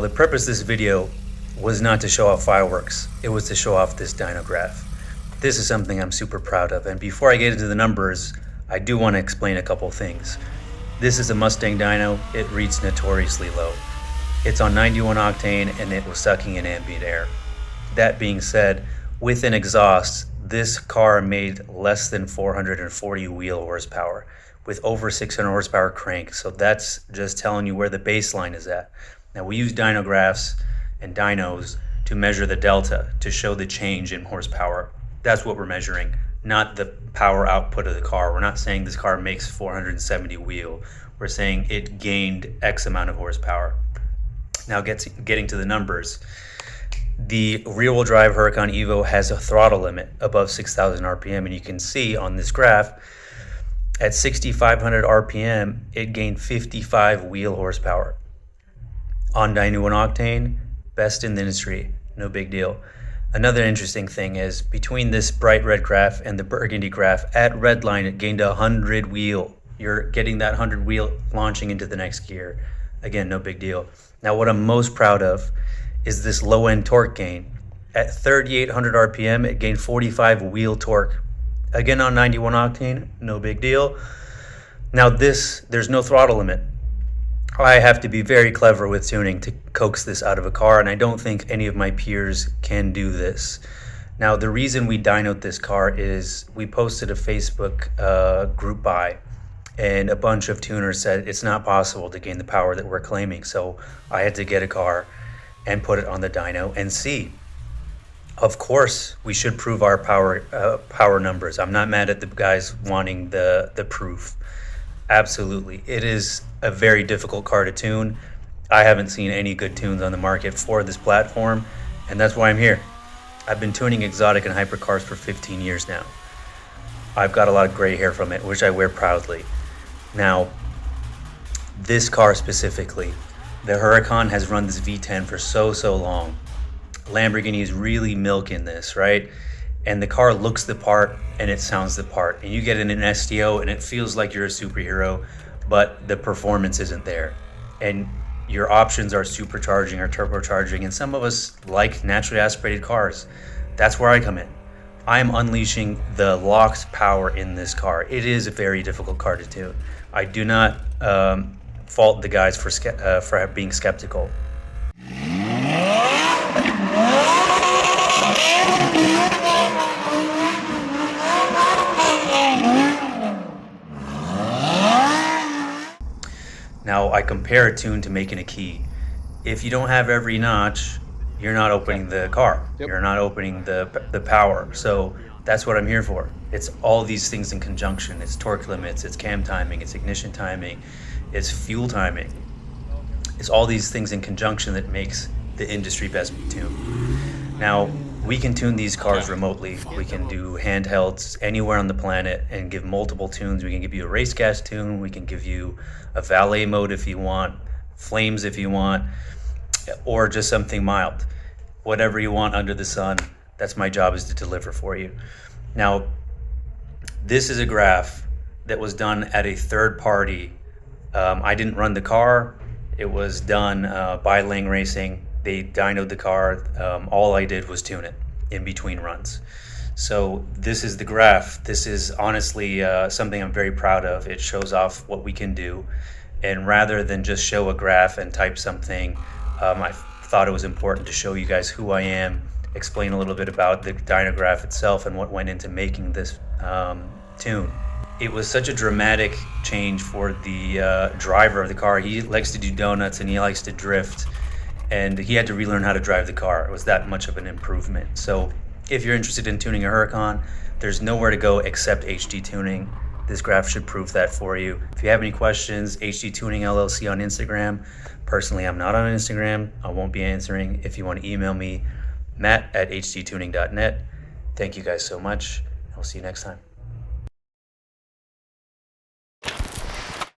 Now the purpose of this video was not to show off fireworks, it was to show off this dyno graph. This is something I'm super proud of, and before I get into the numbers, I do want to explain a couple things. This is a Mustang dyno, it reads notoriously low. It's on 91 octane and it was sucking in ambient air. That being said, with an exhaust, this car made less than 440 wheel horsepower with over 600 horsepower crank. So that's just telling you where the baseline is at. Now we use dyno graphs and dynos to measure the delta, to show the change in horsepower. That's what we're measuring, not the power output of the car. We're not saying this car makes 470 wheel. We're saying it gained X amount of horsepower. Now getting to the numbers. The rear-wheel drive Huracan Evo has a throttle limit above 6,000 RPM, and you can see on this graph, at 6,500 RPM, it gained 55 wheel horsepower. On 91 octane, best in the industry, no big deal. Another interesting thing is, between this bright red graph and the burgundy graph, at redline it gained 100 wheel. You're getting that 100 wheel launching into the next gear. Again, no big deal. Now what I'm most proud of is this low end torque gain. At 3,800 RPM, it gained 45 wheel torque. Again, on 91 octane, no big deal. Now there's no throttle limit. I have to be very clever with tuning to coax this out of a car, and I don't think any of my peers can do this. Now, the reason we dynoed this car is we posted a Facebook group buy, and a bunch of tuners said it's not possible to gain the power that we're claiming. So I had to get a car and put it on the dyno and see. Of course, we should prove our power numbers. I'm not mad at the guys wanting the proof. Absolutely. It is a very difficult car to tune. I haven't seen any good tunes on the market for this platform, and that's why I'm here. I've been tuning exotic and hypercars for 15 years now. I've got a lot of gray hair from it, which I wear proudly. Now, this car specifically, the Huracan has run this V10 for so long. Lamborghini is really milking this, right? And the car looks the part and it sounds the part. And you get in an STO and it feels like you're a superhero, but the performance isn't there. And your options are supercharging or turbocharging, and some of us like naturally aspirated cars. That's where I come in. I'm unleashing the locked power in this car. It is a very difficult car to tune. I do not fault the guys for being skeptical. Now, I compare a tune to making a key. If you don't have every notch, you're not opening the car. Yep. You're not opening the power. So that's what I'm here for. It's all these things in conjunction. It's torque limits, it's cam timing, it's ignition timing, it's fuel timing. It's all these things in conjunction that makes the industry best tune. Now, we can tune these cars remotely. We can do handhelds anywhere on the planet and give multiple tunes. We can give you a race gas tune. We can give you a valet mode if you want, flames if you want, or just something mild. Whatever you want under the sun, that's my job, is to deliver for you. Now, this is a graph that was done at a third party. I didn't run the car. It was done by Lang Racing. They dynoed the car. All I did was tune it in between runs. So this is the graph. This is honestly something I'm very proud of. It shows off what we can do. And rather than just show a graph and type something, I thought it was important to show you guys who I am, explain a little bit about the dyno graph itself and what went into making this tune. It was such a dramatic change for the driver of the car. He likes to do donuts and he likes to drift, and he had to relearn how to drive the car. It was that much of an improvement. So if you're interested in tuning a Huracan, there's nowhere to go except HD Tuning. This graph should prove that for you. If you have any questions, HD Tuning LLC on Instagram. Personally, I'm not on Instagram. I won't be answering. If you want to email me, matt@hdtuning.net. Thank you guys so much. I'll see you next time.